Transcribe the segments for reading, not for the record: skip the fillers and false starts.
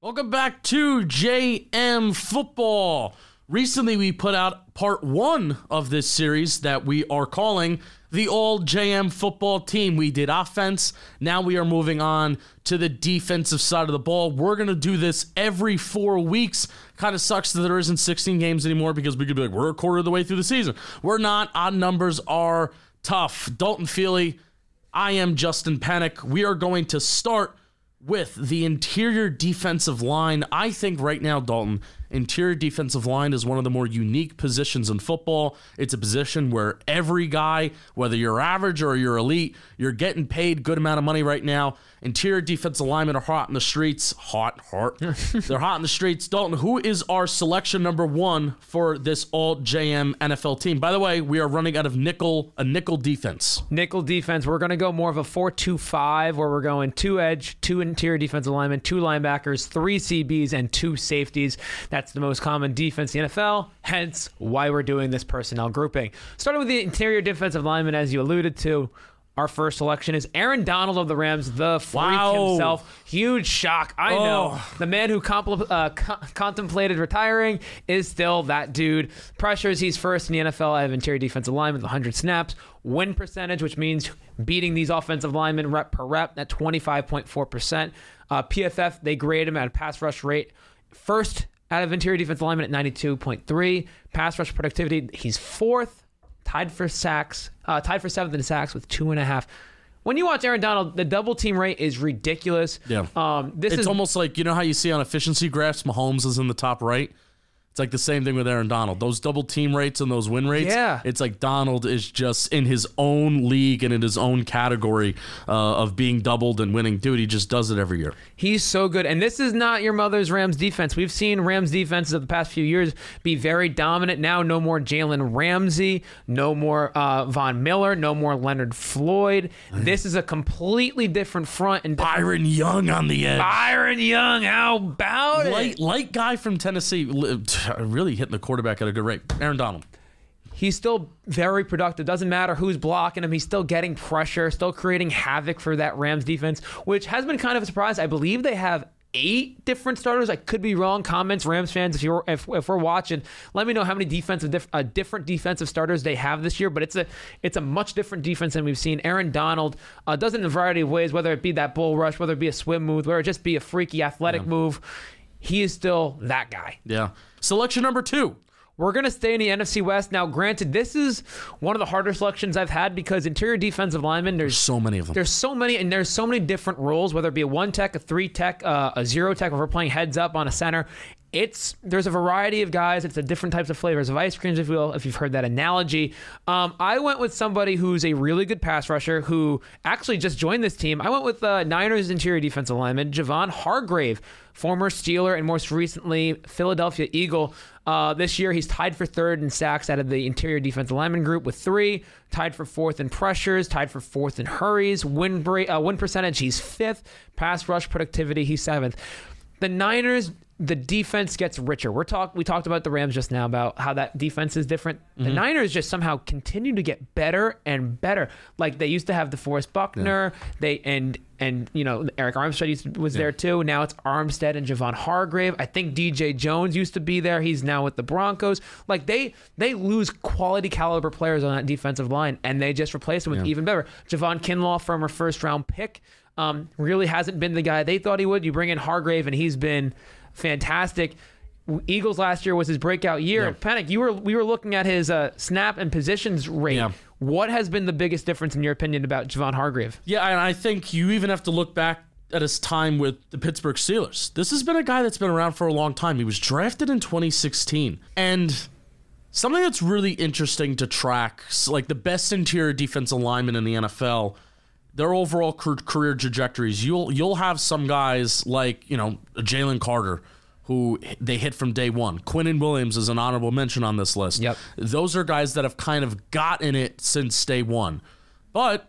Welcome back to JM Football. Recently, we put out part 1 of this series that we are calling the All JM Football Team. We did offense. Now we are moving on to the defensive side of the ball. We're going to do this every 4 weeks. Kind of sucks that there isn't 16 games anymore because we could be like, we're a quarter of the way through the season. We're not. Odd numbers are tough. Dalton Feely, I am Justin Penik. We are going to start with the interior defensive line. I think right now, Dalton, interior defensive line is one of the more unique positions in football. It's a position where every guy, whether you're average or you're elite, you're getting paid good amount of money right now. Interior defensive linemen are hot in the streets. They're hot in the streets. Dalton, who is our selection number 1 for this all JM NFL team? By the way, we are running out of a nickel defense. Nickel defense. We're going to go more of a 4-2-5 where we're going 2 edge, 2 interior defensive linemen, 2 linebackers, 3 CBs, and 2 safeties. That's the most common defense in the NFL, hence why we're doing this personnel grouping. Starting with the interior defensive lineman, as you alluded to, our first selection is Aaron Donald of the Rams, the freak himself. Huge shock. I know. The man who contemplated retiring is still that dude. Pressures, he's first in the NFL out of interior defensive linemen with 100 snaps. Win percentage, which means beating these offensive linemen rep per rep at 25.4%. PFF, they grade him at a pass rush rate. First out of interior defensive linemen at 92.3. Pass rush productivity, he's 4th. Tied for 7th in sacks with 2.5. When you watch Aaron Donald, the double team rate is ridiculous. Yeah. It's almost like, you know how you see on efficiency graphs, Mahomes is in the top right? It's like the same thing with Aaron Donald. Those double team rates and those win rates, it's like Donald is just in his own league and in his own category of being doubled and winning. Dude, he just does it every year. He's so good. And this is not your mother's Rams defense. We've seen Rams defenses of the past few years be very dominant. Now no more Jalen Ramsey, no more Von Miller, no more Leonard Floyd. This is a completely different front. And Byron Young on the edge. Byron Young, how about it? Light guy from Tennessee. Really hitting the quarterback at a good rate. Aaron Donald. He's still very productive. Doesn't matter who's blocking him. He's still getting pressure, still creating havoc for that Rams defense, which has been kind of a surprise. I believe they have 8 different starters. I could be wrong. Comments, Rams fans, if we're watching, let me know how many different defensive starters they have this year. But it's a much different defense than we've seen. Aaron Donald does it in a variety of ways, whether it be that bull rush, whether it be a swim move, whether it just be a freaky athletic move. He is still that guy. Yeah. Selection number 2. We're going to stay in the NFC West. Now, granted, this is one of the harder selections I've had because interior defensive linemen, there's so many of them. There's so many, and there's so many different roles, whether it be a 1 tech, a 3 tech, a 0 tech, if we're playing heads up on a center. There's a variety of guys. It's a different types of flavors of ice creams, if you will, if you've heard that analogy. I went with somebody who's a really good pass rusher who actually just joined this team. I went with Niners interior defensive lineman, Javon Hargrave, former Steeler and most recently Philadelphia Eagle. This year, he's tied for 3rd in sacks out of the interior defensive lineman group with 3, tied for 4th in pressures, tied for 4th in hurries, win percentage, he's 5th, pass rush productivity, he's 7th. The Niners, the defense gets richer. We talked about the Rams just now about how that defense is different. The Niners just somehow continue to get better and better. Like they used to have DeForest Buckner, and you know Eric Armstead was there too. Now it's Armstead and Javon Hargrave. I think DJ Jones used to be there. He's now with the Broncos. Like they lose quality caliber players on that defensive line, and they just replace them with even better. Javon Kinlaw, former 1st-round pick, really hasn't been the guy they thought he would. You bring in Hargrave, and he's been fantastic. Eagles last year was his breakout year. Yep. Panic, we were looking at his snap and positions rate. Yeah. What has been the biggest difference in your opinion about Javon Hargrave? Yeah, and I think you even have to look back at his time with the Pittsburgh Steelers. This has been a guy that's been around for a long time. He was drafted in 2016. And something that's really interesting to track, like the best interior defensive linemen in the NFL, their overall career trajectories. You'll have some guys like, Jalen Carter, who they hit from day one. Quinnen Williams is an honorable mention on this list. Yep. Those are guys that have kind of gotten it since day one. But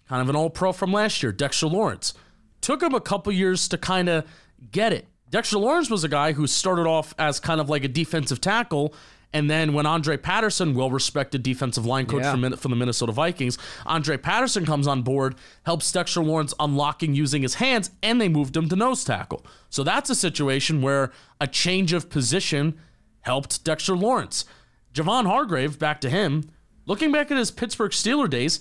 kind of an all-pro from last year, Dexter Lawrence. Took him a couple years to kind of get it. Dexter Lawrence was a guy who started off as kind of like a defensive tackle And then when Andre Patterson, well-respected defensive line coach from the Minnesota Vikings, Andre Patterson comes on board, helps Dexter Lawrence unlocking using his hands, and they moved him to nose tackle. So that's a situation where a change of position helped Dexter Lawrence. Javon Hargrave, back to him, looking back at his Pittsburgh Steelers days,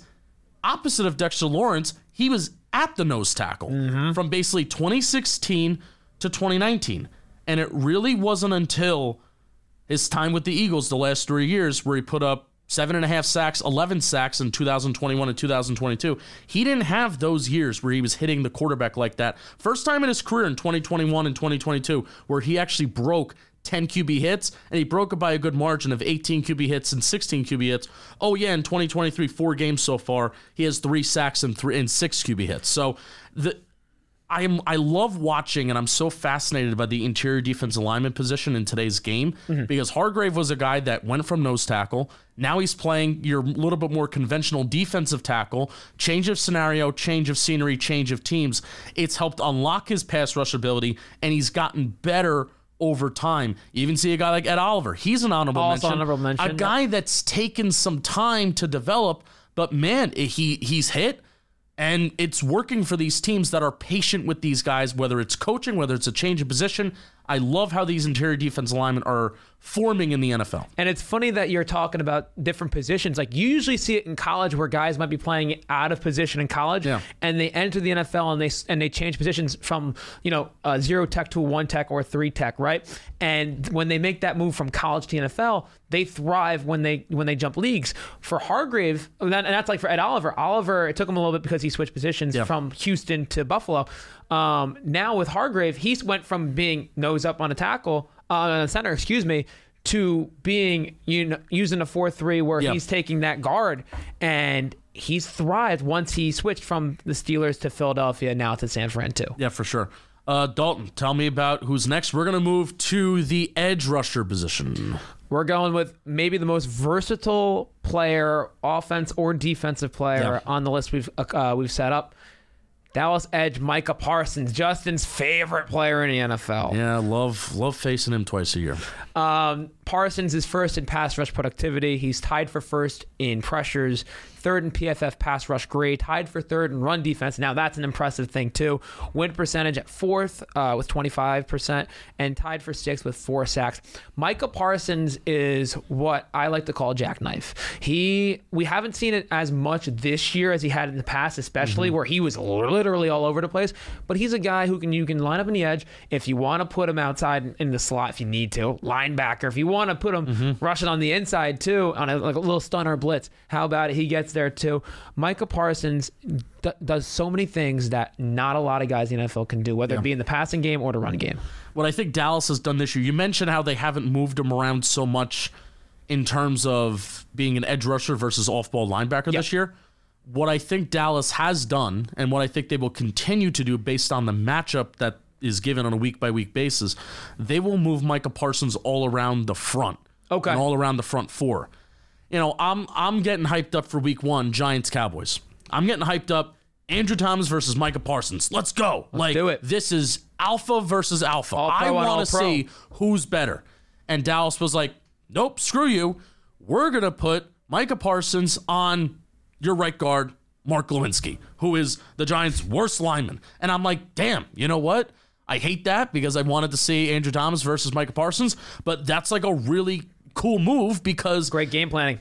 opposite of Dexter Lawrence, he was at the nose tackle from basically 2016 to 2019. And it really wasn't until his time with the Eagles the last 3 years where he put up 7.5 sacks, 11 sacks in 2021 and 2022. He didn't have those years where he was hitting the quarterback like that. First time in his career in 2021 and 2022 where he actually broke 10 QB hits, and he broke it by a good margin of 18 QB hits and 16 QB hits. Oh, yeah, in 2023, 4 games so far, he has 3 sacks and 6 QB hits. So I love watching, and I'm so fascinated by the interior defensive lineman position in today's game because Hargrave was a guy that went from nose tackle. Now he's playing your little bit more conventional defensive tackle. Change of scenario, change of scenery, change of teams. It's helped unlock his pass rush ability, and he's gotten better over time. You even see a guy like Ed Oliver. He's an honorable mention. A guy that's taken some time to develop, but man, he's hit, and it's working for these teams that are patient with these guys, whether it's coaching, whether it's a change of position. I love how these interior defensive linemen are forming in the NFL. And it's funny that you're talking about different positions. Like you usually see it in college where guys might be playing out of position in college and they enter the NFL and they change positions from, a 0 tech to a 1 tech or a 3 tech, right? And when they make that move from college to NFL, they thrive when they jump leagues. For Hargrave, and that's like for Ed Oliver. Oliver, it took him a little bit because he switched positions from Houston to Buffalo. Now with Hargrave, he went from being nose up on a tackle, on a center, to being using a 4-3 where he's taking that guard, and he's thrived once he switched from the Steelers to Philadelphia, now to San Fran too. Yeah, for sure. Dalton, tell me about who's next. We're going to move to the edge rusher position. We're going with maybe the most versatile player, offense or defensive player on the list we've set up. Dallas edge Micah Parsons, Justin's favorite player in the NFL. Yeah, love facing him twice a year. Parsons is first in pass rush productivity. He's tied for first in pressures, third in PFF pass rush grade, tied for third in run defense. Now that's an impressive thing too. Win percentage at fourth with 25% and tied for sixth with 4 sacks. Micah Parsons is what I like to call jackknife. We haven't seen it as much this year as he had in the past, especially where he was literally all over the place. But he's a guy who you can line up in the edge if you want to put him outside in the slot if you need to, linebacker if you want to put him rushing on the inside too on a little stunner blitz. How about it? He gets there too. Micah Parsons does so many things that not a lot of guys in the NFL can do, whether it be in the passing game or the run game. What I think Dallas has done this year, you mentioned how they haven't moved him around so much in terms of being an edge rusher versus off-ball linebacker this year. What I think Dallas has done, and what I think they will continue to do based on the matchup that is given on a week-by-week basis, they will move Micah Parsons all around the front. And all around the front four. I'm getting hyped up for week 1, Giants-Cowboys. I'm getting hyped up, Andrew Thomas versus Micah Parsons. Let's go. Let's do it. This is alpha versus alpha. I want to see who's better. And Dallas was like, nope, screw you. We're going to put Micah Parsons on your right guard, Mark Lewinsky, who is the Giants' worst lineman. And I'm like, damn, you know what? I hate that because I wanted to see Andrew Thomas versus Micah Parsons, but that's like a really cool move because great game planning.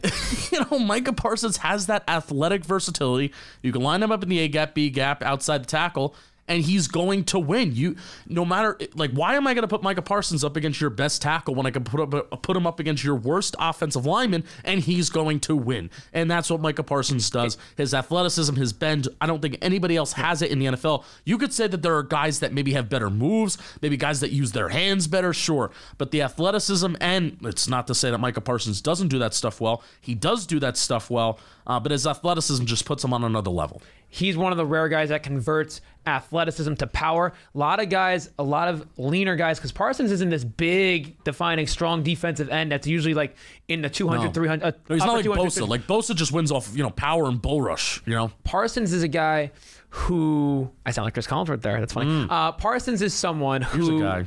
Micah Parsons has that athletic versatility. You can line him up in the A gap, B gap, outside the tackle, and he's going to win. No matter why am I going to put Micah Parsons up against your best tackle when I can put him up against your worst offensive lineman and he's going to win? And that's what Micah Parsons does. His athleticism, his bend, I don't think anybody else has it in the NFL. You could say that there are guys that maybe have better moves, maybe guys that use their hands better, sure. But the athleticism, and it's not to say that Micah Parsons doesn't do that stuff well. He does do that stuff well, but his athleticism just puts him on another level. He's one of the rare guys that converts athleticism to power. A lot of leaner guys, because Parsons isn't this big, defining, strong defensive end that's usually like in the 200, 300. He's not like Bosa. Like Bosa just wins off, power and bull rush, Parsons is a guy who I sound like Chris Collinsworth there. That's funny. Parsons is someone who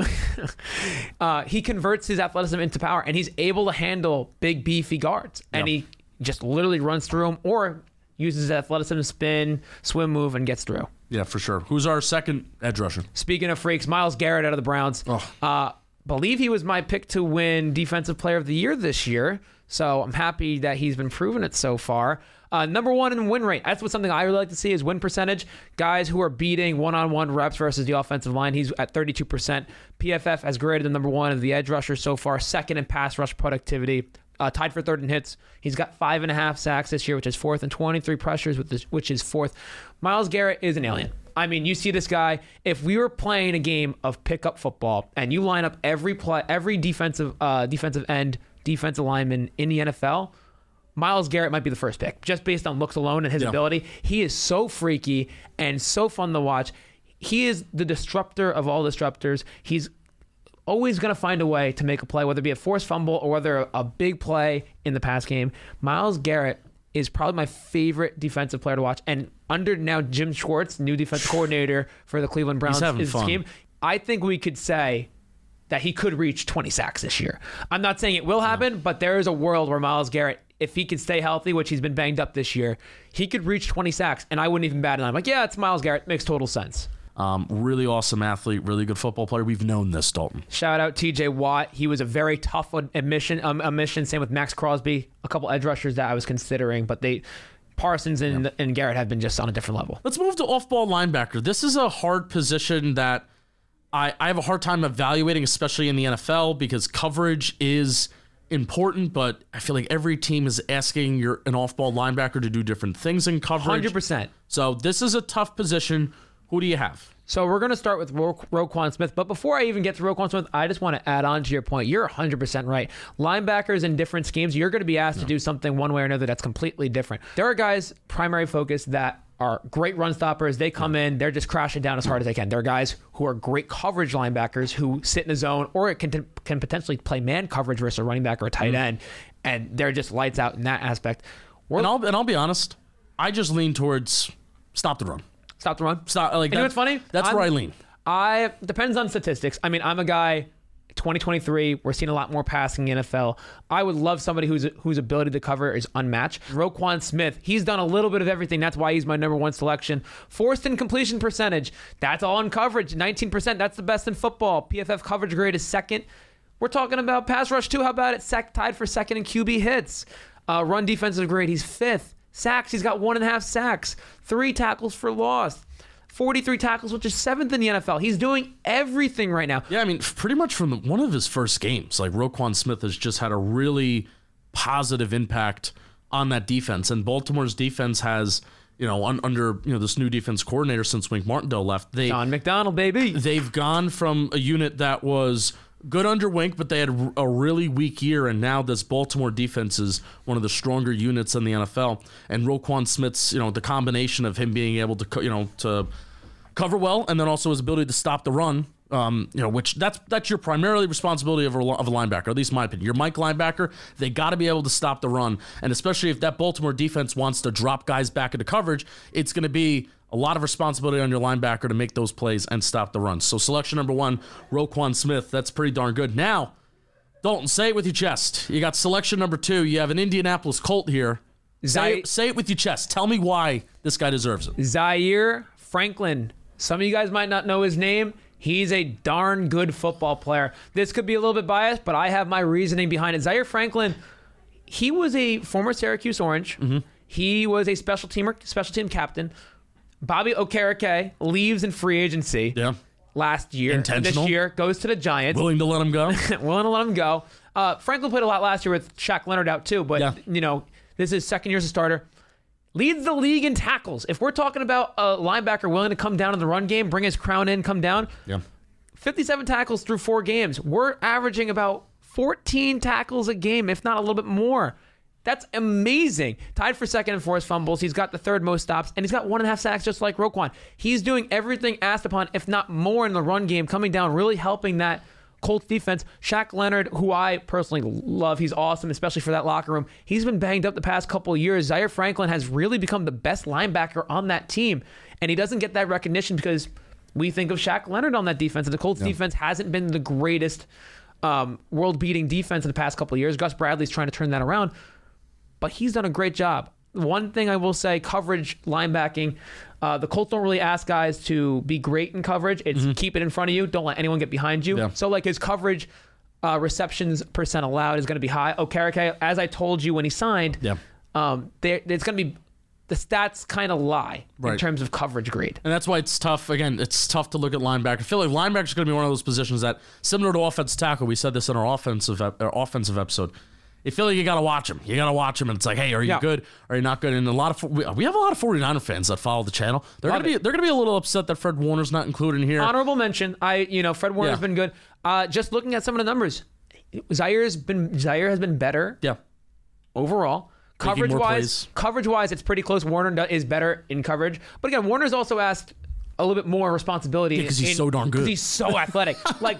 he converts his athleticism into power, and he's able to handle big, beefy guards, and he just literally runs through them or uses his athleticism to spin, swim move, and gets through. Yeah, for sure. Who's our second edge rusher? Speaking of freaks, Myles Garrett out of the Browns. Believe he was my pick to win Defensive Player of the Year this year, so I'm happy that he's been proving it so far. Number one in win rate. That's something I really like to see is win percentage. Guys who are beating one-on-one reps versus the offensive line. He's at 32%. PFF has graded the number one of the edge rushers so far. Second in pass rush productivity. Tied for third in hits. He's got 5.5 sacks this year, which is fourth, and 23 pressures, which is fourth. Myles Garrett is an alien. I mean, you see this guy. If we were playing a game of pickup football and you line up every defensive end, defensive lineman in the NFL, Myles Garrett might be the first pick, just based on looks alone and his ability. He is so freaky and so fun to watch. He is the disruptor of all disruptors. He's always going to find a way to make a play, whether it be a forced fumble or whether a big play in the pass game. Myles Garrett is probably my favorite defensive player to watch. And under now Jim Schwartz, new defensive coordinator for the Cleveland Browns, is scheme. I think we could say that he could reach 20 sacks this year. I'm not saying it will happen, but there is a world where Myles Garrett, if he could stay healthy, which he's been banged up this year, he could reach 20 sacks, and I wouldn't even bat an eye. I'm like, yeah, it's Myles Garrett. Makes total sense. Really awesome athlete, really good football player. We've known this, Dalton. Shout out TJ Watt. He was a very tough admission. Same with Max Crosby, a couple edge rushers that I was considering, but Parsons and Garrett have been just on a different level. Let's move to off-ball linebacker. This is a hard position that I have a hard time evaluating, especially in the NFL, because coverage is important, but I feel like every team is asking an off-ball linebacker to do different things in coverage. 100%. So this is a tough position. Who do you have? So we're going to start with Roquan Smith. But before I even get to Roquan Smith, I just want to add on to your point. You're 100% right. Linebackers in different schemes, you're going to be asked to do something one way or another that's completely different. There are guys, primary focus, that are great run stoppers. They come in, they're just crashing down as hard as they can. There are guys who are great coverage linebackers who sit in a zone or can potentially play man coverage versus a running back or a tight end, and they're just lights out in that aspect. And I'll be honest, I just lean towards stop the run. Stop the run. Stop. Like, you know what's funny? That's where I lean. Depends on statistics. I mean, I'm a guy. 2023, we're seeing a lot more passing in NFL. I would love somebody whose ability to cover is unmatched. Roquan Smith, he's done a little bit of everything. That's why he's my number one selection. Forced in completion percentage, that's all in coverage. 19%, that's the best in football. PFF coverage grade is second. We're talking about pass rush too. How about it? Tied for second in QB hits. Run defensive grade, he's fifth. Sacks, he's got 1.5 sacks. 3 tackles for loss. 43 tackles, which is 7th in the NFL. He's doing everything right now. Yeah, I mean, pretty much from one of his first games, like Roquan Smith has just had a really positive impact on that defense. And Baltimore's defense has, under this new defense coordinator since Wink Martindale left. John McDonald, baby. They've gone from a unit that was good under Wink, but they had a really weak year, and now this Baltimore defense is one of the stronger units in the NFL. And Roquan Smith's, the combination of him being able to, to cover well, and then also his ability to stop the run, which that's your primarily responsibility of a linebacker, at least in my opinion. Your Mike linebacker, they got to be able to stop the run, and especially if that Baltimore defense wants to drop guys back into coverage, it's going to be a lot of responsibility on your linebacker to make those plays and stop the run. So selection number 1, Roquan Smith. That's pretty darn good. Now, Dalton, say it with your chest. You got selection number 2. You have an Indianapolis Colt here. Say it with your chest. Tell me why this guy deserves it. Zaire Franklin. Some of you guys might not know his name. He's a darn good football player. This could be a little bit biased, but I have my reasoning behind it. Zaire Franklin, he was a former Syracuse Orange. Mm-hmm. He was a special team captain. Bobby Okereke leaves in free agency last year. Intentional. This year goes to the Giants. Willing to let him go. Franklin played a lot last year with Shaq Leonard out too, but this is his second year as a starter. Leads the league in tackles. If we're talking about a linebacker willing to come down in the run game, bring his crown in, come down. 57 tackles through 4 games. We're averaging about 14 tackles a game, if not a little bit more. That's amazing. Tied for second in forced fumbles. He's got the third most stops, and he's got 1.5 sacks just like Roquan. He's doing everything asked upon, if not more, in the run game, coming down, really helping that Colts defense. Shaq Leonard, who I personally love, he's awesome, especially for that locker room. He's been banged up the past couple of years. Zaire Franklin has really become the best linebacker on that team. And he doesn't get that recognition because we think of Shaq Leonard on that defense, and the Colts defense hasn't been the greatest world-beating defense in the past couple of years. Gus Bradley's trying to turn that around, but he's done a great job. One thing I will say, coverage, linebacking, the Colts don't really ask guys to be great in coverage. It's keep it in front of you. Don't let anyone get behind you. Yeah. So like his coverage receptions percent allowed is going to be high. Okereke, as I told you when he signed, it's going to be, the stats kind of lie in terms of coverage grade. And that's why it's tough. Again, it's tough to look at linebacker. I feel like linebacker is going to be one of those positions that, similar to offensive tackle, we said this in our offensive episode, you feel like you got to watch him. You got to watch him, and it's like, hey, are you good? Are you not good? And we have a lot of 49er fans that follow the channel. They're gonna be a little upset that Fred Warner's not included in here. Honorable mention. Fred Warner's been good. Just looking at some of the numbers, Zaire has been better. Yeah. Overall, coverage wise, it's pretty close. Warner is better in coverage, but again, Warner's also asked a little bit more responsibility because he's so darn good. Because he's so athletic. Like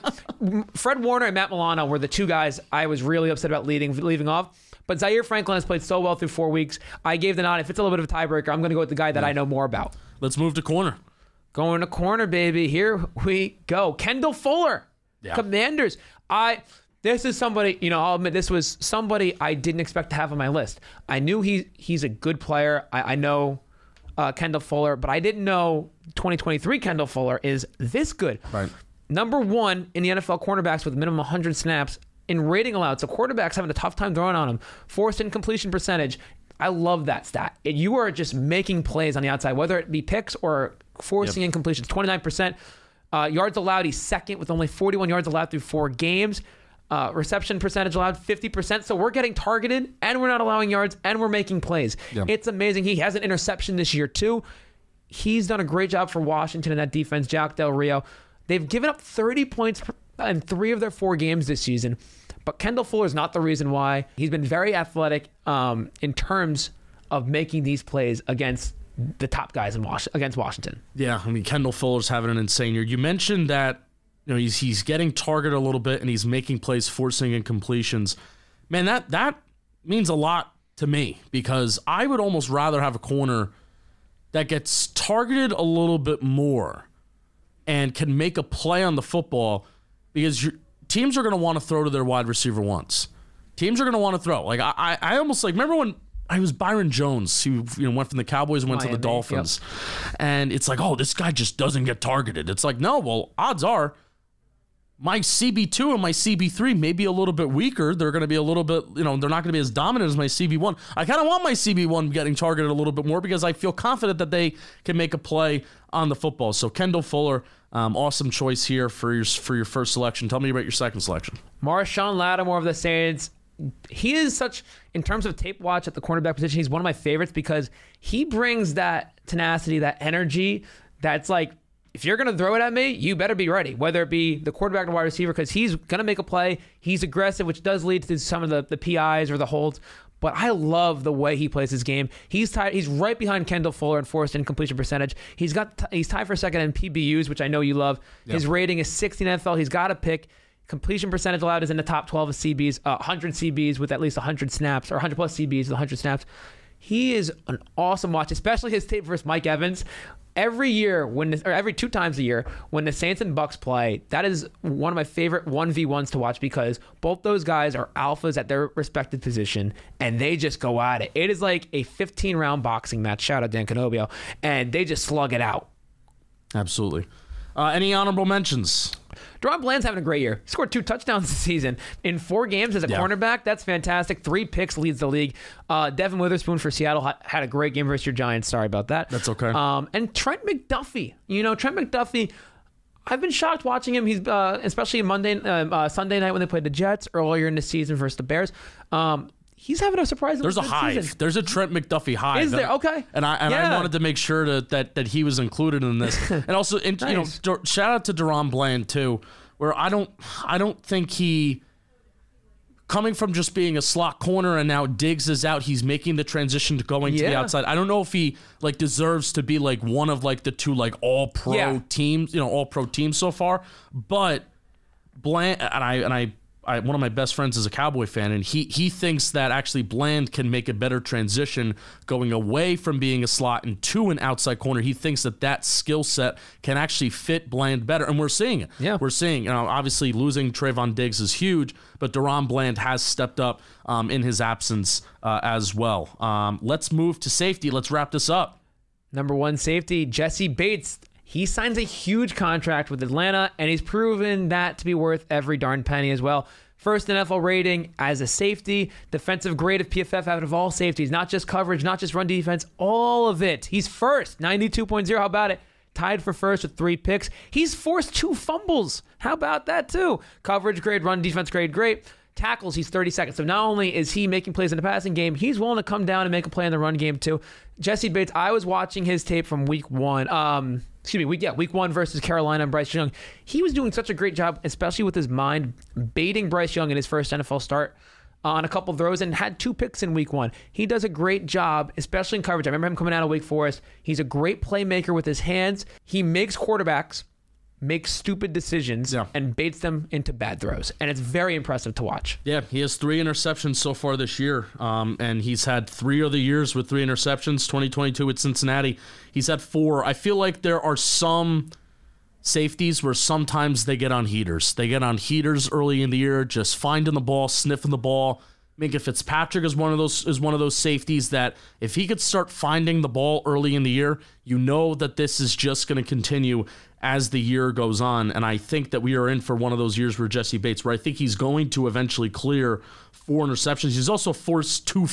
Fred Warner and Matt Milano were the two guys I was really upset about leaving off. But Zaire Franklin has played so well through 4 weeks. I gave the nod. If it's a little bit of a tiebreaker, I'm going to go with the guy that I know more about. Let's move to corner. Going to corner, baby. Here we go. Kendall Fuller, Commanders. This is somebody, I'll admit, this was somebody I didn't expect to have on my list. I knew he's a good player. I know Kendall Fuller, but I didn't know 2023 Kendall Fuller is this good. Right. Number 1 in the NFL cornerbacks with a minimum 100 snaps in rating allowed. So quarterbacks having a tough time throwing on him. Forced incompletion percentage. I love that stat. You are just making plays on the outside, whether it be picks or forcing incompletions. 29%. Yards allowed, he's second with only 41 yards allowed through 4 games. Reception percentage allowed 50%. So we're getting targeted and we're not allowing yards and we're making plays. Yeah. It's amazing. He has an interception this year too. He's done a great job for Washington in that defense. Jack Del Rio. They've given up 30 points in 3 of their 4 games this season. But Kendall Fuller is not the reason why. He's been very athletic in terms of making these plays against the top guys against Washington. Yeah, I mean, Kendall Fuller's having an insane year. You mentioned that he's getting targeted a little bit and he's making plays, forcing incompletions. Man, that means a lot to me because I would almost rather have a corner that gets targeted a little bit more and can make a play on the football because teams are going to want to throw to their wide receiver once. Teams are going to want to throw. Like I almost remember when I was Byron Jones, who went from the Cowboys and went to the Dolphins, and it's like, oh, this guy just doesn't get targeted. It's like, no, well, odds are my CB2 and my CB3 may be a little bit weaker. They're going to be a little bit, they're not going to be as dominant as my CB1. I kind of want my CB1 getting targeted a little bit more because I feel confident that they can make a play on the football. So Kendall Fuller, awesome choice here for your first selection. Tell me about your second selection. Marshawn Lattimore of the Saints. He is such, in terms of tape watch at the cornerback position, he's one of my favorites because he brings that tenacity, that energy that's like, if you're going to throw it at me, you better be ready, whether it be the quarterback or wide receiver, because he's going to make a play. He's aggressive, which does lead to some of the PIs or the holds. But I love the way he plays his game. He's right behind Kendall Fuller in forced incompletion percentage. He's tied for second in PBUs, which I know you love. Yep. His rating is 60 in NFL. He's got a pick. Completion percentage allowed is in the top 12 of CBs, 100 CBs with at least 100 snaps, or 100 plus CBs with 100 snaps. He is an awesome watch, especially his tape versus Mike Evans. Every 2 times a year, when the Saints and Bucks play, that is one of my favorite 1v1s to watch because both those guys are alphas at their respective position, and they just go at it. It is like a 15-round boxing match. Shout out Dan Canobio. And they just slug it out. Absolutely. Any honorable mentions? Deron Bland's having a great year. He scored 2 touchdowns this season in 4 games as a cornerback. That's fantastic. 3 picks, leads the league. Devin Witherspoon for Seattle had a great game versus your Giants. Sorry about that. That's okay. And Trent McDuffie. Trent McDuffie, I've been shocked watching him. He's especially Sunday night when they played the Jets earlier in the season versus the Bears. He's having a surprisingly good hive. Season. There's a Trent McDuffie hive. Is there? Okay. And I wanted to make sure that he was included in this. And also, nice. Shout out to Deron Bland too, where I don't think he, coming from just being a slot corner and now Diggs is out, he's making the transition to going to the outside. I don't know if he deserves to be one of the 2 all pro teams, all pro teams so far. But Bland and I one of my best friends is a Cowboy fan, and he thinks that actually Bland can make a better transition going away from being a slot into an outside corner. He thinks that skill set can actually fit Bland better, and we're seeing it. Yeah. We're seeing, obviously losing Trayvon Diggs is huge, but Deron Bland has stepped up in his absence as well. Let's move to safety. Let's wrap this up. Number 1 safety, Jesse Bates. He signs a huge contract with Atlanta, and he's proven that to be worth every darn penny as well. First NFL rating as a safety, defensive grade of PFF out of all safeties, not just coverage, not just run defense, all of it. He's first, 92.0. How about it? Tied for first with 3 picks. He's forced 2 fumbles. How about that too? Coverage grade, run defense grade, great. Tackles, he's 32nd. So not only is he making plays in the passing game, he's willing to come down and make a play in the run game too. Jesse Bates, I was watching his tape from week 1. Week 1 versus Carolina and Bryce Young. He was doing such a great job, especially with his mind, baiting Bryce Young in his first NFL start on a couple of throws and had 2 picks in week 1. He does a great job, especially in coverage. I remember him coming out of Wake Forest. He's a great playmaker with his hands. He makes quarterbacks make stupid decisions and baits them into bad throws. And it's very impressive to watch. Yeah, he has 3 interceptions so far this year. And he's had 3 other years with 3 interceptions. 2022 with Cincinnati, he's had 4. I feel like there are some safeties where sometimes they get on heaters. They get on heaters early in the year, just finding the ball, sniffing the ball. Minka Fitzpatrick is one of those safeties that if he could start finding the ball early in the year, you know that this is just going to continue as the year goes on. And I think that we are in for one of those years where Jesse Bates, where I think he's going to eventually clear 4 interceptions. He's also forced 2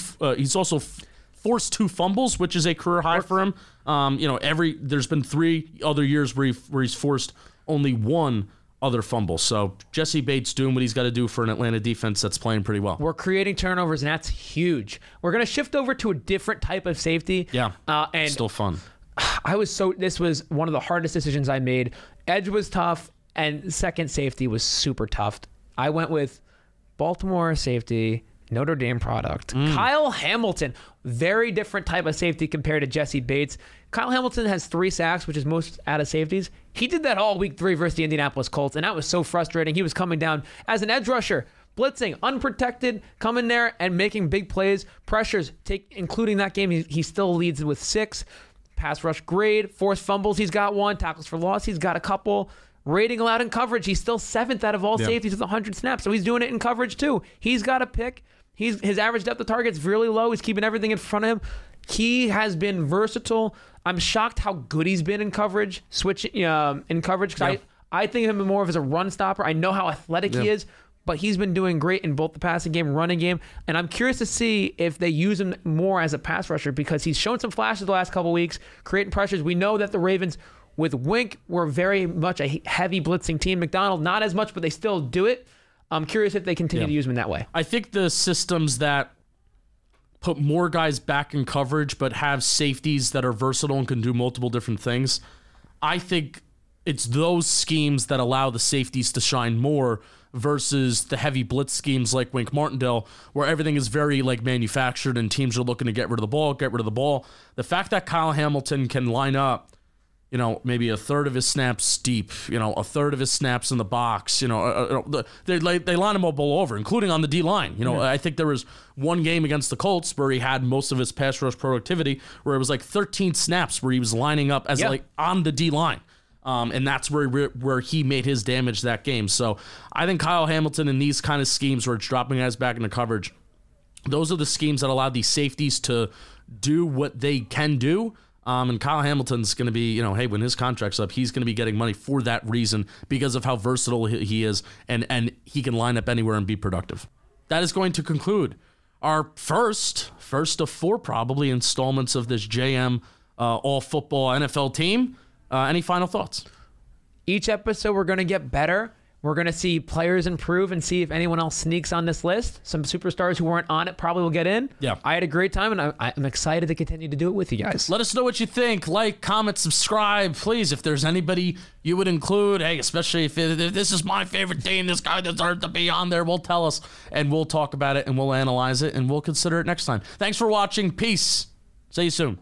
fumbles, which is a career high for him. There's been 3 other years where he's forced only 1 other fumble. So Jesse Bates doing what he's got to do for an Atlanta defense that's playing pretty well. We're creating turnovers, and that's huge. We're going to shift over to a different type of safety. Yeah, and still fun. This was one of the hardest decisions I made. Edge was tough, and second safety was super tough. I went with Baltimore safety, Notre Dame product. Kyle Hamilton, very different type of safety compared to Jesse Bates. Kyle Hamilton has 3 sacks, which is most out of safeties. He did that all week 3 versus the Indianapolis Colts, and that was so frustrating. He was coming down as an edge rusher, blitzing, unprotected, coming there and making big plays. Pressures, including that game, he still leads with 6. Pass rush grade, forced fumbles, he's got 1. Tackles for loss, he's got a couple. Rating allowed in coverage, he's still 7th out of all safeties with 100 snaps, so he's doing it in coverage too. He's got a pick. His average depth of target is really low. He's keeping everything in front of him. He has been versatile. I'm shocked how good he's been in coverage, in coverage. Because I think of him more of as a run stopper. I know how athletic he is, but he's been doing great in both the passing game and running game. And I'm curious to see if they use him more as a pass rusher because he's shown some flashes the last couple weeks, creating pressures. We know that the Ravens with Wink were very much a heavy blitzing team. McDonald, not as much, but they still do it. I'm curious if they continue to use him in that way. I think the systems that put more guys back in coverage but have safeties that are versatile and can do multiple different things, I think it's those schemes that allow the safeties to shine more versus the heavy blitz schemes like Wink Martindale, where everything is very manufactured and teams are looking to get rid of the ball. The fact that Kyle Hamilton can line up maybe a third of his snaps deep, a third of his snaps in the box, they line him up all over, including on the D-line. I think there was one game against the Colts where he had most of his pass rush productivity where it was 13 snaps where he was lining up as on the D-line. And that's where he made his damage that game. So I think Kyle Hamilton in these kind of schemes where it's dropping guys back into coverage, those are the schemes that allow these safeties to do what they can do. And Kyle Hamilton's going to be, when his contract's up, he's going to be getting money for that reason because of how versatile he is and he can line up anywhere and be productive. That is going to conclude our first of 4 probably installments of this JM All Football NFL team. Any final thoughts? Each episode we're going to get better. We're going to see players improve and see if anyone else sneaks on this list. Some superstars who weren't on it probably will get in. Yeah. I had a great time, and I'm excited to continue to do it with you guys. Let us know what you think. Like, comment, subscribe. Please, if there's anybody you would include, hey, especially if this is my favorite team, this guy deserves to be on there, tell us, and we'll talk about it, and we'll analyze it, and we'll consider it next time. Thanks for watching. Peace. See you soon.